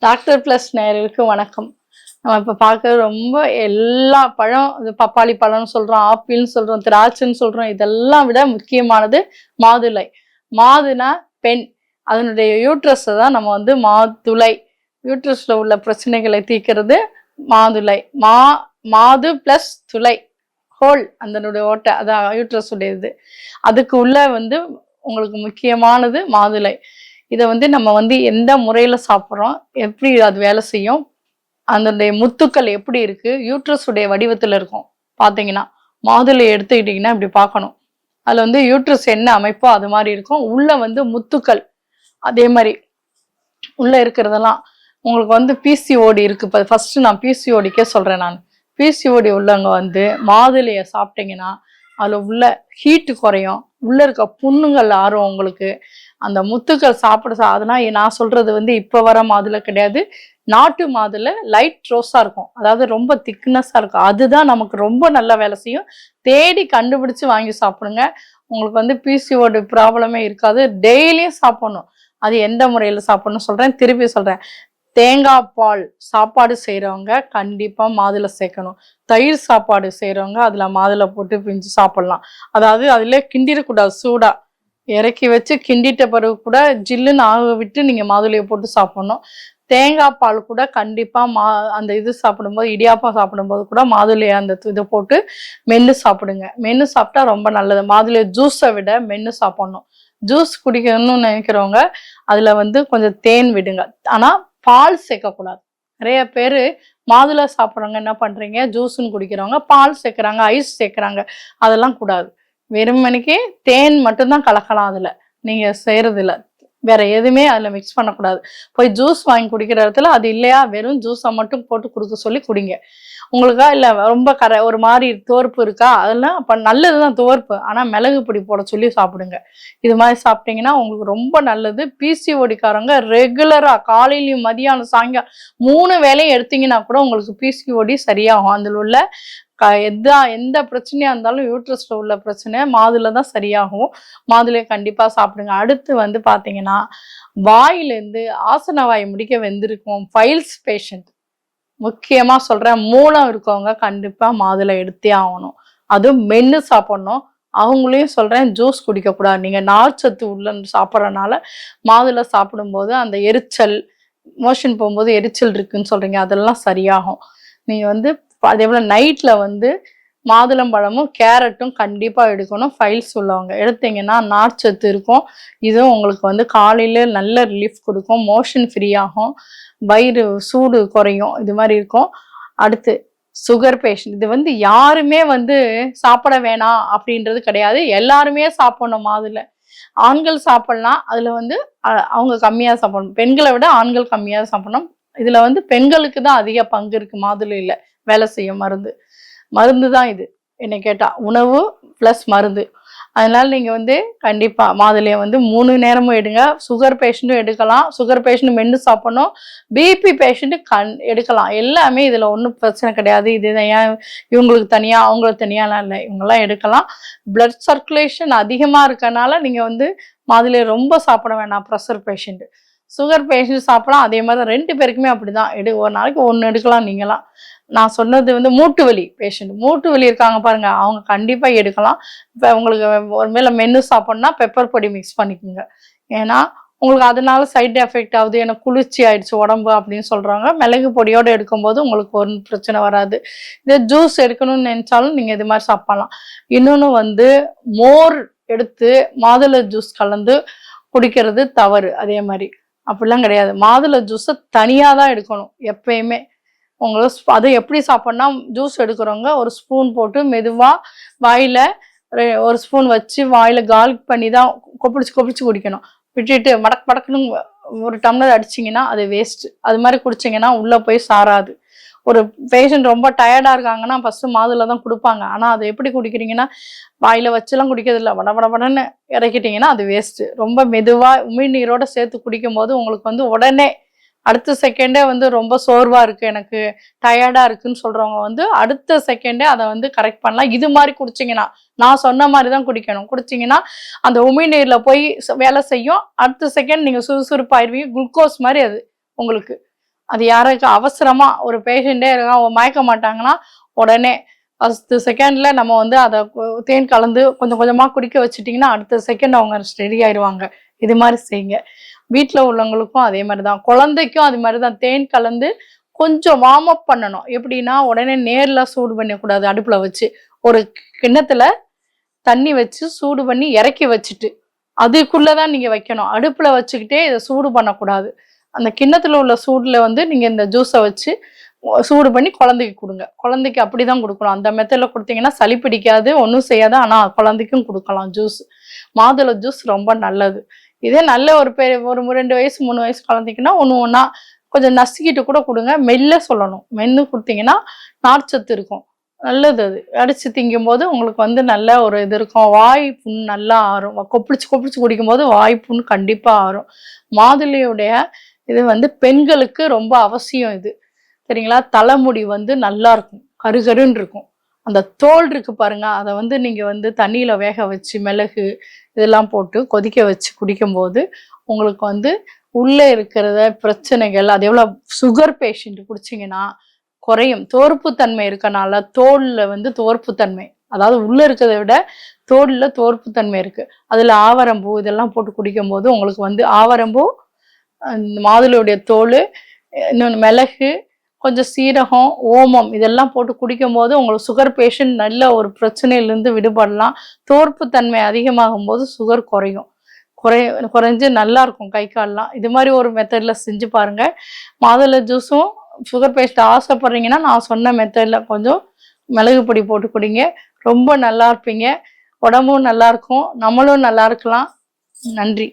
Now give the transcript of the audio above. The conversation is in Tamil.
டாக்டர் பிளஸ் நேயர்களுக்கு வணக்கம். நம்ம இப்ப பார்க்கறது ரொம்ப எல்லா பழம் இது பப்பாளி பழம்னு சொல்றோம், ஆப்பிள்னு சொல்றோம், திராட்சைன்னு சொல்றோம். இதெல்லாம் விட முக்கியமானது மாதுளை. மாதுனா பெண். அதனுடைய யூட்ரஸை தான் நம்ம மாதுளை. யூட்ரஸ்ல உள்ள பிரச்சனைகளை தீர்க்கிறது மாதுளை. மாது பிளஸ் துளை ஹோல் அதனுடைய ஓட்டை அதான் யூட்ரஸ் உடையது. அதுக்கு உள்ள உங்களுக்கு முக்கியமானது மாதுளை. இதை நம்ம எந்த முறையில் சாப்பிட்றோம், எப்படி அது வேலை செய்யும், அதனுடைய முத்துக்கள் எப்படி இருக்கு, யூட்ரஸ் உடைய வடிவத்தில் இருக்கும். பார்த்தீங்கன்னா மாதுளை எடுத்துக்கிட்டிங்கன்னா இப்படி பார்க்கணும். அதில் யூட்ரஸ் என்ன அமைப்போ அது மாதிரி இருக்கும். உள்ள முத்துக்கள் அதே மாதிரி உள்ள இருக்கிறதெல்லாம் உங்களுக்கு பிசிஓடி இருக்கு. இப்போ ஃபர்ஸ்ட் நான் பிசிஓடிக்கே சொல்றேன். நான் பிசிஓடி உள்ளவங்க மாதுளையை சாப்பிட்டீங்கன்னா அதில் உள்ள ஹீட்டு குறையும், உள்ள இருக்க புண்ணுங்கள் ஆறும். உங்களுக்கு அந்த முத்துக்கள் அதெல்லாம் நான் சொல்றது இப்போ வர மாதுளை கிடையாது. நாட்டு மாதுளை லைட் ரோஸா இருக்கும், அதாவது ரொம்ப திக்னஸா இருக்கும். அதுதான் நமக்கு ரொம்ப நல்ல வேலை செய்யும். தேடி கண்டுபிடிச்சு வாங்கி சாப்பிடுங்க. உங்களுக்கு பிசிஓடி ப்ராப்ளமே இருக்காது. டெய்லியும் சாப்பிடணும். அது எந்த முறையில் சாப்பிடணும் சொல்றேன், திருப்பி சொல்றேன். தேங்காய் பால் சாப்பாடு செய்கிறவங்க கண்டிப்பாக மாதுளை சேர்க்கணும். தயிர் சாப்பாடு செய்கிறவங்க அதில் மாதுளை போட்டு பிஞ்சு சாப்பிட்லாம். அதாவது அதில் கிண்டிடக்கூடாது. சூடாக இறக்கி வச்சு கிண்டிட்ட பிறகு கூட ஜில்லுன்னு ஆக விட்டு நீங்கள் மாதுளையை போட்டு சாப்பிட்ணும். தேங்காய் பால் கூட கண்டிப்பாக அந்த இது சாப்பிடும்போது, இடியாப்பம் சாப்பிடும்போது கூட மாதுளையை அந்த இதை போட்டு மென்று சாப்பிடுங்க. மென்று சாப்பிட்டா ரொம்ப நல்லது. மாதுளை ஜூஸை விட மென்று சாப்பிட்ணும். ஜூஸ் குடிக்கணும்னு நினைக்கிறவங்க அதில் கொஞ்சம் தேன் விடுங்க. ஆனால் பால் சேர்க்கக்கூடாது. நிறைய பேர் மாதுளை சாப்பிட்றவங்க என்ன பண்ணுறீங்க, ஜூஸுன்னு குடிக்கிறவங்க பால் சேர்க்குறாங்க, ஐஸ் சேர்க்குறாங்க. அதெல்லாம் கூடாது. வெறுமனைக்கு தேன் மட்டும்தான் கலக்கலாம். அதில் நீங்கள் செய்கிறதில்ல, வேற எதுவுமே அதில் மிக்ஸ் பண்ணக்கூடாது. போய் ஜூஸ் வாங்கி குடிக்கிற இடத்துல அது இல்லையா, வெறும் ஜூஸை மட்டும் போட்டு கொடுக்க சொல்லி குடிங்க. உங்களுக்கா இல்லை ரொம்ப ஒரு மாதிரி துவர்ப்பு இருக்கா, அதெல்லாம் அப்போ நல்லது தான் துவர்ப்பு. ஆனால் மிளகு பொடி போட சொல்லி சாப்பிடுங்க. இது மாதிரி சாப்பிட்டீங்கன்னா உங்களுக்கு ரொம்ப நல்லது. பிசிஓடிக்காரங்க ரெகுலராக காலையிலையும் மதியானம் சாயங்காலம் 3 வேளையும் எடுத்தீங்கன்னா கூட உங்களுக்கு பிசிஓடி சரியாகும். அதில் உள்ள எந்த பிரச்சனையா இருந்தாலும் யூட்ரஸ்ல உள்ள பிரச்சனை மாதுளை தான் சரியாகும். மாதுளையை கண்டிப்பா சாப்பிடுங்க. அடுத்து பாத்தீங்கன்னா வாயிலேருந்து ஆசன வாய் முடிக்க வெந்திருக்கும் ஃபைல்ஸ் பேஷண்ட், முக்கியமா சொல்றேன், மூலம் இருக்கவங்க கண்டிப்பா மாதுளை எடுத்தே ஆகணும். அதுவும் மென்னு சாப்பிடணும். அவங்களையும் சொல்றேன், ஜூஸ் குடிக்க கூடாது. நீங்க நார்ச்சத்து உள்ள சாப்பிட்றதுனால மாதுளை சாப்பிடும்போது அந்த எரிச்சல், மோஷன் போகும்போது எரிச்சல் இருக்குன்னு சொல்றீங்க, அதெல்லாம் சரியாகும். நீங்க அதே போல நைட்ல மாதுளம்பழமும் கேரட்டும் கண்டிப்பா எடுக்கணும். ஃபைல்ஸ் உள்ளவங்க எடுத்தீங்கன்னா நார்ச்சத்து இருக்கும். இதுவும் உங்களுக்கு காலையில நல்ல ரிலீஃப் கொடுக்கும். மோஷன் ஃப்ரீ ஆகும், வயிறு சூடு குறையும், இது மாதிரி இருக்கும். அடுத்து சுகர் பேஷண்ட், இது யாருமே சாப்பிட வேணாம் அப்படின்றது கிடையாது. எல்லாருமே சாப்பிடணும். மாதுளை ஆண்கள் சாப்பிடலாம். அதுல அவங்க கம்மியா சாப்பிடணும். பெண்களை விட ஆண்கள் கம்மியா சாப்பிடணும். இதுல பெண்களுக்கு தான் அதிக பங்கு இருக்கு. மாதுளையில வேலை செய்யும் மருந்து தான் இது. என்னை கேட்டா உணவு பிளஸ் மருந்து. அதனால நீங்க கண்டிப்பா மாதுளையை 3 நேரமும் எடுங்க. சுகர் பேஷண்ட்டும் எடுக்கலாம். சுகர் பேஷண்ட் மென்று சாப்பிடணும். பிபி பேஷண்ட் எடுக்கலாம். எல்லாமே இதுல ஒன்றும் பிரச்சனை கிடையாது. இது ஏன் இவங்களுக்கு தனியா அவங்களுக்கு தனியாலாம் இல்லை, இவங்கெல்லாம் எடுக்கலாம். பிளட் சர்க்குலேஷன் அதிகமா இருக்கனால நீங்க மாதுளையை ரொம்ப சாப்பிட வேணாம். ப்ரெஷர் பேஷண்ட், சுகர் பேஷண்ட் சாப்பிடலாம். அதே மாதிரி 2 பேருக்குமே அப்படிதான். ஒரு நாளைக்கு 1 எடுக்கலாம். நீங்களாம் நான் சொன்னது மூட்டு வலி பேஷண்ட், மூட்டு வலி இருக்காங்க பாருங்க, அவங்க கண்டிப்பா எடுக்கலாம். இப்போ உங்களுக்கு ஒருவேளை மென்று சாப்பிட்ணுன்னா பெப்பர் பொடி மிக்ஸ் பண்ணிக்கோங்க. ஏன்னா உங்களுக்கு அதனால சைடு எஃபெக்ட் ஆகுது, எனக்கு குளிர்ச்சி ஆயிடுச்சு உடம்பு அப்படின்னு சொல்றாங்க. மிளகு பொடியோடு எடுக்கும்போது உங்களுக்கு ஒரு பிரச்சனை வராது. இதே ஜூஸ் எடுக்கணும்னு நினைச்சாலும் நீங்க இது மாதிரி சாப்பிடலாம். இன்னொன்று மோர் எடுத்து மாதுளை ஜூஸ் கலந்து குடிக்கிறது தவறு. அதே மாதிரி அப்படிலாம் கிடையாது. மாதுளை ஜூஸை தனியாக தான் எடுக்கணும் எப்பயுமே. உங்களுக்கு அதை எப்படி சாப்பிட்னா, ஜூஸ் எடுக்கிறவங்க ஒரு ஸ்பூன் போட்டு மெதுவாக வாயில் ஒரு ஸ்பூன் வச்சு வாயில் கால்க் பண்ணி தான் கொப்பிடிச்சு குடிக்கணும். விட்டுட்டு மடக்குன்னு ஒரு டம்ளர் அடிச்சிங்கன்னா அது வேஸ்ட்டு. அது மாதிரி குடிச்சிங்கன்னா உள்ளே போய் சாராது. ஒரு பேஷண்ட் ரொம்ப டயர்டாக இருக்காங்கன்னா ஃபஸ்ட்டு மாதுளை தான் கொடுப்பாங்க. ஆனால் அதை எப்படி குடிக்கிறீங்கன்னா, வாயில் வச்சுலாம் குடிக்கிறதில்ல, வடன்னு இறக்கிட்டிங்கன்னா அது வேஸ்ட்டு. ரொம்ப மெதுவாக உமிழ்நீரோடு சேர்த்து குடிக்கும் போது உங்களுக்கு உடனே அடுத்த செகண்டே ரொம்ப சோர்வாக இருக்குது, எனக்கு டயர்டாக இருக்குன்னு சொல்கிறவங்க அடுத்த செகண்டே அதை கரெக்ட் பண்ணலாம். இது மாதிரி குடிச்சிங்கன்னா, நான் சொன்ன மாதிரி தான் குடிக்கணும். குடிச்சிங்கன்னா அந்த உமிழ்நீரில் போய் வேலை செய்யும். அடுத்த செகண்ட் நீங்கள் சுறுசுறுப்பாயிருவீங்க. குளுக்கோஸ் மாதிரி அது உங்களுக்கு. அது யாராச்சும் அவசரமா ஒரு பேஷண்டே இருக்கான் மயக்க மாட்டாங்கன்னா உடனே ஃபர்ஸ்ட் செகண்ட்ல நம்ம வந்து அதை தேன் கலந்து கொஞ்சம் கொஞ்சமா குடிக்க வச்சுட்டிங்கன்னா அடுத்த செகண்ட் அவங்க ரெடி ஆயிடுவாங்க. இது மாதிரி செய்யுங்க. வீட்டில் உள்ளவங்களுக்கும் அதே மாதிரி தான், குழந்தைக்கும் அது மாதிரி தான் தேன் கலந்து கொஞ்சம் வார்ம் அப் பண்ணணும். எப்படின்னா உடனே நேர்ல சூடு பண்ணக்கூடாது. அடுப்புல வச்சு ஒரு கிண்ணத்துல தண்ணி வச்சு சூடு பண்ணி இறக்கி வச்சுட்டு அதுக்குள்ளதான் நீங்க வைக்கணும். அடுப்புல வச்சுக்கிட்டே இதை சூடு பண்ணக்கூடாது. அந்த கிண்ணத்துல உள்ள சூடுல வந்து நீங்க இந்த ஜூஸை வச்சு சூடு பண்ணி குழந்தைக்கு கொடுங்க. குழந்தைக்கு அப்படிதான் கொடுக்கணும். அந்த மெத்தட்ல கொடுத்தீங்கன்னா சளி பிடிக்காது, ஒன்றும் செய்யாது. ஆனா குழந்தைக்கும் கொடுக்கலாம் ஜூஸ். மாதுளை ஜூஸ் ரொம்ப நல்லது. இதே நல்ல ஒரு 2 வயசு 3 வயசு குழந்தைக்குன்னா ஒண்ணா கொஞ்சம் நசுக்கிட்டு கூட கொடுங்க. மெல்ல சொல்லணும். மென்னு கொடுத்தீங்கன்னா நார்ச்சத்து இருக்கும். நல்லது. அது அடிச்சு திங்கும் போது உங்களுக்கு வந்து நல்ல ஒரு இது இருக்கும். வாய் புண் நல்லா ஆறும். கொப்பளிச்சு கொப்பளிச்சு குடிக்கும் போது வாய் புண் கண்டிப்பா ஆறும். மாதுளையுடைய இது வந்து பெண்களுக்கு ரொம்ப அவசியம். இது சரிங்களா? தலைமுடி வந்து நல்லா இருக்கும், கருகருன்னு இருக்கும். அந்த தோல் இருக்கு பாருங்க, அதை வந்து நீங்க வந்து தண்ணியில வேக வச்சு மிளகு இதெல்லாம் போட்டு கொதிக்க வச்சு குடிக்கும்போது உங்களுக்கு வந்து உள்ள இருக்கிறத பிரச்சனைகள், அது எவ்வளவு சுகர் பேஷண்ட் குடிச்சிங்கன்னா குறையும். தோற்பு தன்மை இருக்கனால தோல்ல வந்து தோற்பு தன்மை, அதாவது உள்ள இருக்கிறத விட தோல்ல தோற்பு தன்மை இருக்கு. அதுல ஆவரம்பூ இதெல்லாம் போட்டு குடிக்கும் போது உங்களுக்கு வந்து ஆவரம்பூ, மாதுளையுடைய தோல், இன்னொன்று மிளகு, கொஞ்சம் சீரகம், ஓமம் இதெல்லாம் போட்டு குடிக்கும் போது உங்களுக்கு சுகர் பேஷண்ட் நல்ல ஒரு பிரச்சனையிலிருந்து விடுபடலாம். தோற்பு தன்மை அதிகமாகும் போது சுகர் குறையும். குறைஞ்சு நல்லா இருக்கும் கை கால்லாம். இது மாதிரி ஒரு மெத்தட்ல செஞ்சு பாருங்க. மாதுளை ஜூஸும் சுகர் பேஷண்ட் ஆசைப்படுறீங்கன்னா நான் சொன்ன மெத்தட்ல கொஞ்சம் மிளகு பொடி போட்டு குடிங்க. ரொம்ப நல்லா இருப்பீங்க. உடம்பும் நல்லா இருக்கும், நம்மளும் நல்லா இருக்கலாம். நன்றி.